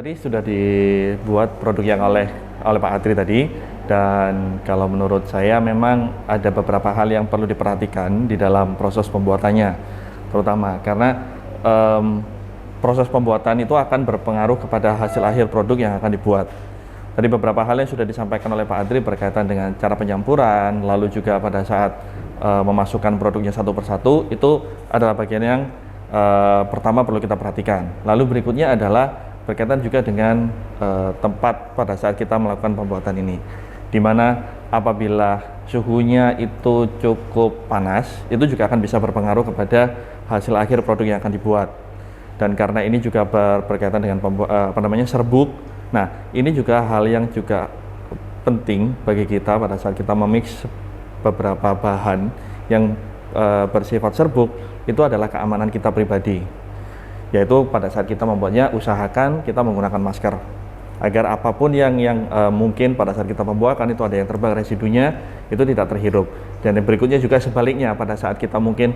Tadi sudah dibuat produk yang oleh Pak Adri tadi, dan kalau menurut saya memang ada beberapa hal yang perlu diperhatikan di dalam proses pembuatannya, terutama karena proses pembuatan itu akan berpengaruh kepada hasil akhir produk yang akan dibuat. Tadi beberapa hal yang sudah disampaikan oleh Pak Adri berkaitan dengan cara pencampuran, lalu juga pada saat memasukkan produknya satu persatu, itu adalah bagian yang pertama perlu kita perhatikan. Lalu berikutnya adalah berkaitan juga dengan tempat pada saat kita melakukan pembuatan ini, di mana apabila suhunya itu cukup panas, itu juga akan bisa berpengaruh kepada hasil akhir produk yang akan dibuat. Dan karena ini juga berkaitan dengan serbuk. Nah, ini juga hal yang juga penting bagi kita pada saat kita memix beberapa bahan yang bersifat serbuk, itu adalah keamanan kita pribadi. Yaitu pada saat kita membuatnya, usahakan kita menggunakan masker agar apapun yang mungkin pada saat kita pembuatan itu ada yang terbang residunya, itu tidak terhirup. Dan yang berikutnya juga sebaliknya, pada saat kita mungkin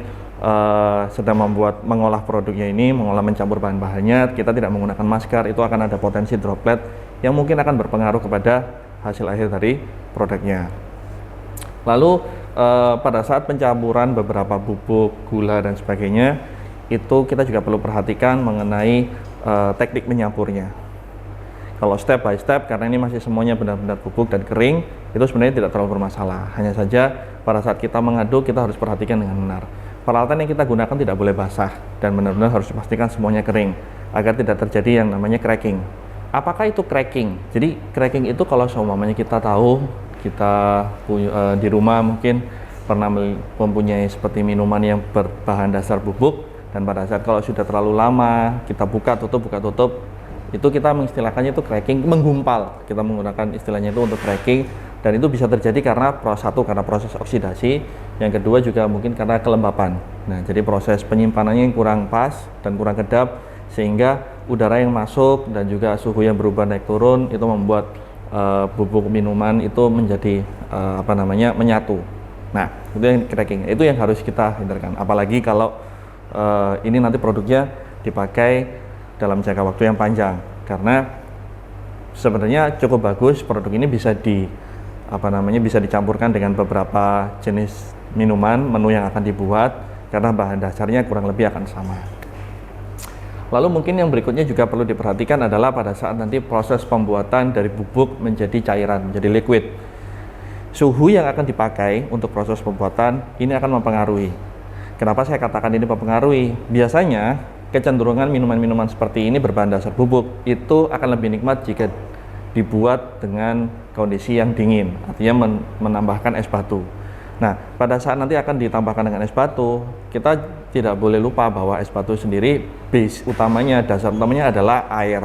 sedang mengolah produknya ini, mencampur bahan-bahannya, kita tidak menggunakan masker, itu akan ada potensi droplet yang mungkin akan berpengaruh kepada hasil akhir dari produknya. Lalu pada saat pencampuran beberapa bubuk, gula dan sebagainya, itu kita juga perlu perhatikan mengenai teknik menyampurnya. Kalau step by step, karena ini masih semuanya benar-benar bubuk dan kering, itu sebenarnya tidak terlalu bermasalah. Hanya saja pada saat kita mengaduk, kita harus perhatikan dengan benar. Peralatan yang kita gunakan tidak boleh basah dan benar-benar harus dipastikan semuanya kering agar tidak terjadi yang namanya cracking. Apakah itu cracking? Jadi cracking itu kalau seumpamanya kita tahu, kita di rumah mungkin pernah mempunyai seperti minuman yang berbahan dasar bubuk, dan pada saat kalau sudah terlalu lama kita buka tutup, itu kita mengistilahkannya itu cracking, menggumpal. Kita menggunakan istilahnya itu untuk cracking, dan itu bisa terjadi karena karena proses oksidasi, yang kedua juga mungkin karena kelembapan. Nah, jadi proses penyimpanannya yang kurang pas dan kurang kedap, sehingga udara yang masuk dan juga suhu yang berubah naik turun itu membuat bubuk minuman itu menjadi menyatu. Nah, itu yang cracking, itu yang harus kita hindarkan. Apalagi kalau ini nanti produknya dipakai dalam jangka waktu yang panjang, karena sebenarnya cukup bagus produk ini bisa bisa dicampurkan dengan beberapa jenis minuman, menu yang akan dibuat, karena bahan dasarnya kurang lebih akan sama. Lalu mungkin yang berikutnya juga perlu diperhatikan adalah pada saat nanti proses pembuatan dari bubuk menjadi cairan, menjadi liquid. Suhu yang akan dipakai untuk proses pembuatan ini akan mempengaruhi. Kenapa saya katakan ini mempengaruhi? Biasanya kecenderungan minuman-minuman seperti ini berbahan dasar bubuk itu akan lebih nikmat jika dibuat dengan kondisi yang dingin, artinya menambahkan es batu. Nah, pada saat nanti akan ditambahkan dengan es batu, kita tidak boleh lupa bahwa es batu sendiri dasar utamanya adalah air,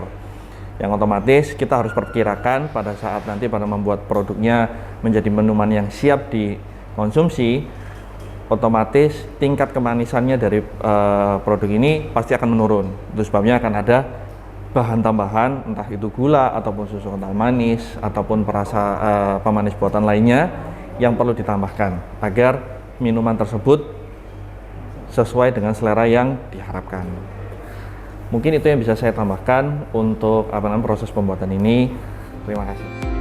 yang otomatis kita harus perkirakan pada saat nanti pada membuat produknya menjadi minuman yang siap dikonsumsi, otomatis tingkat kemanisannya dari produk ini pasti akan menurun. Itu sebabnya akan ada bahan tambahan, entah itu gula ataupun susu kental manis ataupun pemanis buatan lainnya yang perlu ditambahkan agar minuman tersebut sesuai dengan selera yang diharapkan. Mungkin itu yang bisa saya tambahkan untuk proses pembuatan ini. Terima kasih.